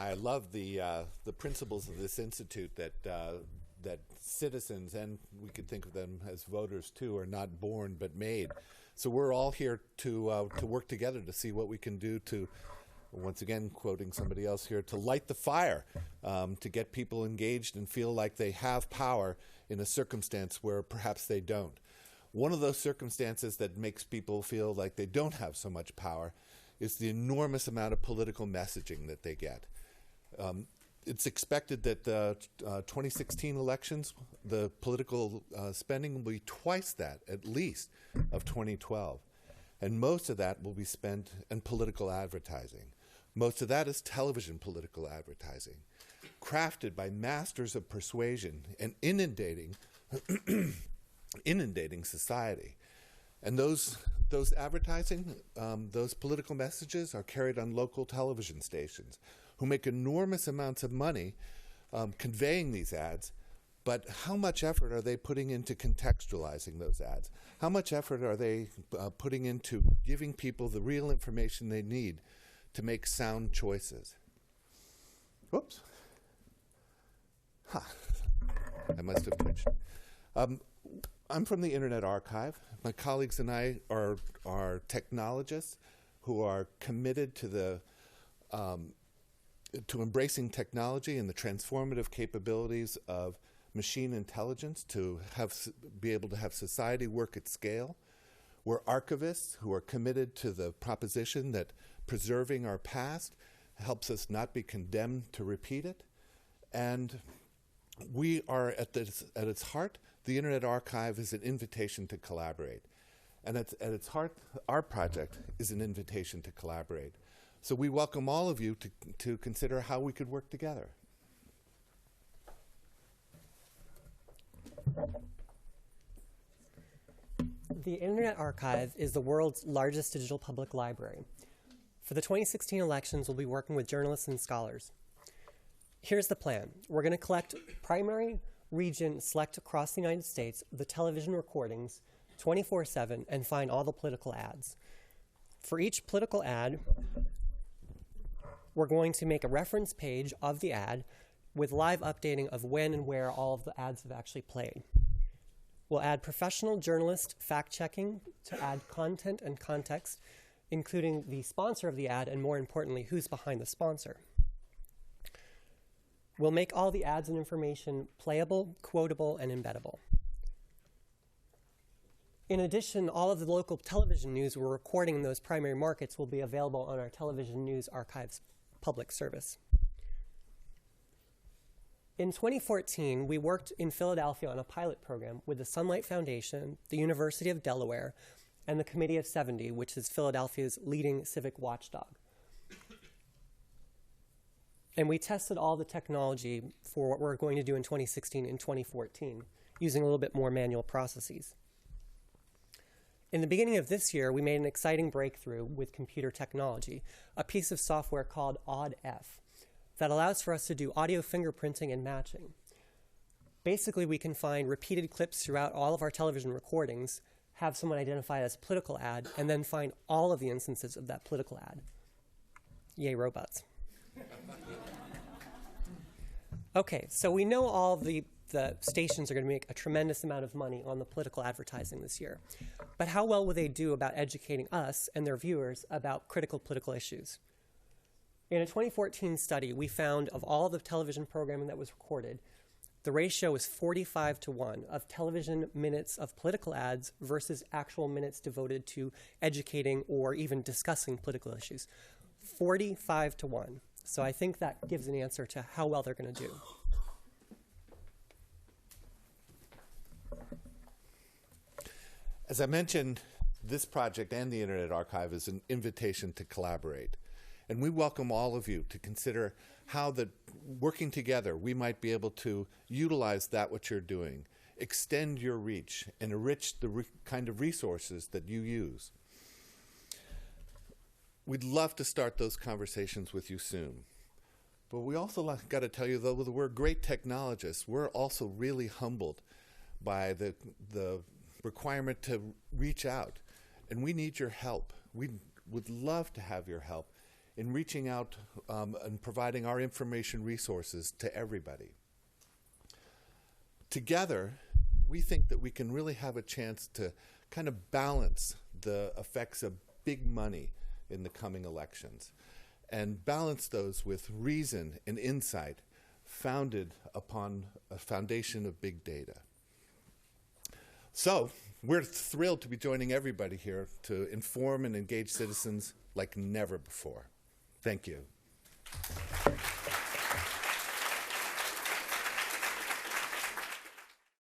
I love the principles of this institute that citizens, and we could think of them as voters too, are not born but made. So we're all here to work together to see what we can do to, once again quoting somebody else here, to light the fire, to get people engaged and feel like they have power in a circumstance where perhaps they don't. One of those circumstances that makes people feel like they don't have so much power is the enormous amount of political messaging that they get. It's expected that the 2016 elections, the political spending will be twice that, at least, of 2012. And most of that will be spent in political advertising. Most of that is television political advertising, crafted by masters of persuasion and inundating society. And those advertising, those political messages are carried on local television stations who make enormous amounts of money conveying these ads, but how much effort are they putting into contextualizing those ads? How much effort are they putting into giving people the real information they need to make sound choices? Whoops. I must have twitched. I'm from the Internet Archive. My colleagues and I are technologists who are committed to embracing technology and the transformative capabilities of machine intelligence to be able to have society work at scale. We're archivists who are committed to the proposition that preserving our past helps us not be condemned to repeat it. And we are, at its heart, the Internet Archive is an invitation to collaborate. And at its heart, our project is an invitation to collaborate. So we welcome all of you to consider how we could work together. The Internet Archive is the world's largest digital public library. For the 2016 elections, we'll be working with journalists and scholars. Here's the plan. We're going to collect primary, region, select across the United States the television recordings 24/7 and find all the political ads. For each political ad, we're going to make a reference page of the ad with live updating of when and where all of the ads have actually played. We'll add professional journalist fact-checking to add content and context, including the sponsor of the ad and, more importantly, who's behind the sponsor. We'll make all the ads and information playable, quotable, and embeddable. In addition, all of the local television news we're recording in those primary markets will be available on our Television News Archives public service. In 2014, we worked in Philadelphia on a pilot program with the Sunlight Foundation, the University of Delaware, and the Committee of 70, which is Philadelphia's leading civic watchdog. And we tested all the technology for what we're going to do in 2016 and 2014, using a little bit more manual processes. In the beginning of this year, we made an exciting breakthrough with computer technology, a piece of software called OddF that allows for us to do audio fingerprinting and matching. Basically, we can find repeated clips throughout all of our television recordings, have someone identify it as a political ad, and then find all of the instances of that political ad. Yay, robots. Okay, so we know all of the stations are going to make a tremendous amount of money on the political advertising this year. But how well will they do about educating us and their viewers about critical political issues? In a 2014 study, we found of all the television programming that was recorded, the ratio was 45-1 of television minutes of political ads versus actual minutes devoted to educating or even discussing political issues. 45-1. So I think that gives an answer to how well they're going to do. As I mentioned, this project and the Internet Archive is an invitation to collaborate. And we welcome all of you to consider how working together, we might be able to utilize that what you're doing, extend your reach, and enrich the kind of resources that you use. We'd love to start those conversations with you soon. But we also got to tell you, though, that we're great technologists. We're also really humbled by the requirement to reach out. And we need your help. We would love to have your help in reaching out and providing our information resources to everybody. Together, we think that we can really have a chance to kind of balance the effects of big money in the coming elections and balance those with reason and insight founded upon a foundation of big data. So, we're thrilled to be joining everybody here to inform and engage citizens like never before. Thank you.